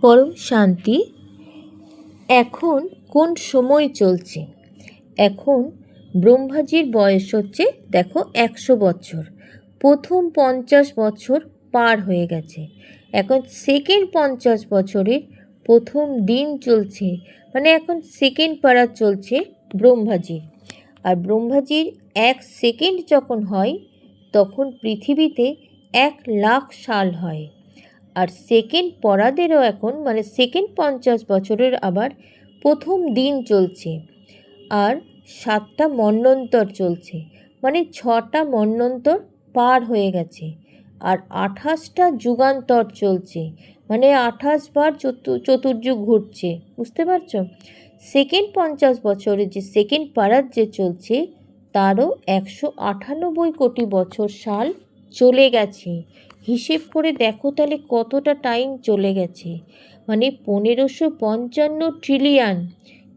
পরম শান্তি। এখন কোন সময় চলছে? এখন ব্রহ্মাজির বয়স হচ্ছে দেখো 100 বছর। প্রথম 50 বছর পার হয়ে গেছে। এখন সেকেন্ড 50 বছরের প্রথম দিন চলছে, মানে এখন সেকেন্ড পারা চলছে ব্রহ্মাজির। আর ব্রহ্মাজির 1 সেকেন্ড যখন হয় তখন পৃথিবীতে 1,00,000 সাল হয়। আর সেকেন্ড পরাদেরও এখন মানে সেকেন্ড 50 বছরের আবার প্রথম দিন চলছে। আর 7টা মন্বন্তর চলছে, মানে 6টা মন্বন্তর পার হয়ে গেছে। আর 28টা যুগান্তর চলছে, মানে 28 বার চতুর্যুগ ঘুরছে। বুঝতে পারছো? সেকেন্ড 50 বছরে যে সেকেন্ড পারার যে চলছে তারও 198 কোটি বছর সাল চলে গেছে। হিসেব করে দেখো তাহলে কতটা টাইম চলে গেছে। মানে 1555 ট্রিলিয়ন,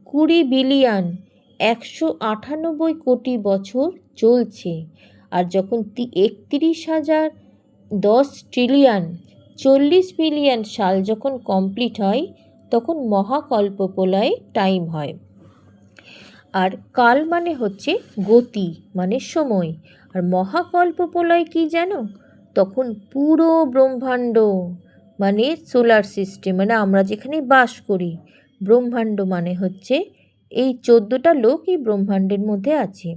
20 বিলিয়ন, 198 কোটি বছর চলছে। আর যখন 31,010 ট্রিলিয়ন, 40 বিলিয়ন সাল যখন কমপ্লিট হয় তখন মহাকল্পপ্রলয় টাইম হয়। আর কাল মানে হচ্ছে গতি, মানে সময়। আর মহাকল্পপ্রলয় কি জানো? তখন পুরো ব্রহ্মাণ্ড, মানে সোলার সিস্টেম, মানে আমরা যেখানে বাস করি, ব্রহ্মাণ্ড মানে হচ্ছে এই 14টা লোক এই ব্রহ্মাণ্ডের মধ্যে আছে।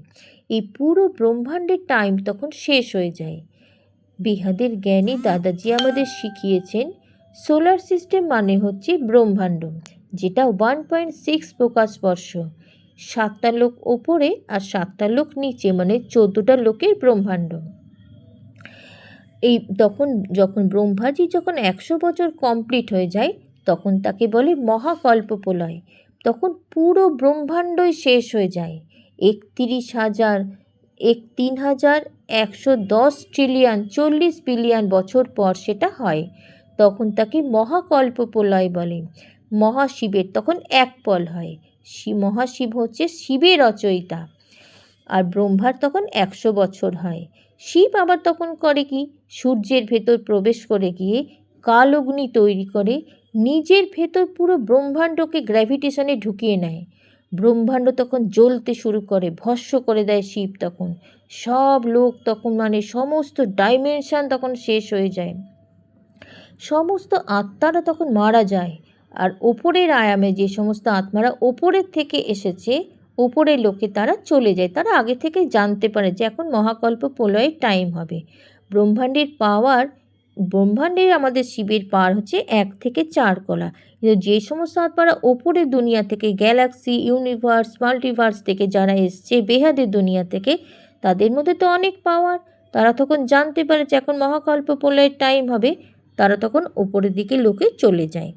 এই পুরো ব্রহ্মাণ্ডের টাইম তখন শেষ হয়ে যায়। বিহাদের জ্ঞানী দাদাজি আমাদের শিখিয়েছেন সোলার সিস্টেম মানে হচ্ছে ব্রহ্মাণ্ড, যেটা 1.6 প্রকাশ বর্ষ। 7টা লোক ওপরে আর 7টা লোক নিচে, মানে 14টা লোকের ব্রহ্মাণ্ড। এই যখন ব্রহ্মাজি যখন 100 বছর কমপ্লিট হয়ে যায় তখন তাকে বলে মহাকল্পপ্রলয়। তখন পুরো ব্রহ্মাণ্ডই শেষ হয়ে যায়। 3,110 ট্রিলিয়ন, 40 বিলিয়ন বছর পর সেটা হয়। তখন তাকে মহাকল্পপ্রলয় বলে। মহাশিবের তখন এক পল হয়। মহাশিব হচ্ছে শিবের রচয়িতা। আর ব্রহ্মার তখন 100 বছর হয়। শিব আবার তখন করে কি, সূর্যের ভেতর প্রবেশ করে গিয়ে কাল অগ্নি তৈরি করে নিজের ভেতর পুরো ব্রহ্মাণ্ডকে গ্র্যাভিটেশনে ঢুকিয়ে নেয়। ব্রহ্মাণ্ড তখন জ্বলতে শুরু করে, ভস্ম করে দেয় শিব তখন। সব লোক তখন মানে সমস্ত ডাইমেনশন তখন শেষ হয়ে যায়। সমস্ত আত্মারা তখন মারা যায়। আর ওপরের আয়ামে যে সমস্ত আত্মারা ওপরের থেকে এসেছে, ওপরের লোকে তারা চলে যায়। তারা আগে থেকে জানতে পারে যে এখন মহাকল্প প্রলয়ের টাইম হবে। ব্রহ্মাণ্ডের আমাদের শিবের পাওয়ার হচ্ছে 1 থেকে 4 কলা। কিন্তু যে সমস্ত আত্মারা ওপরের দুনিয়া থেকে, গ্যালাক্সি, ইউনিভার্স, মাল্টিভার্স থেকে যারা এসছে, বেহাদের দুনিয়া থেকে, তাদের মধ্যে তো অনেক পাওয়ার। তারা তখন জানতে পারে যে এখন মহাকল্প প্রলয়ের টাইম হবে। তারা তখন ওপরের দিকে লোকে চলে যায়।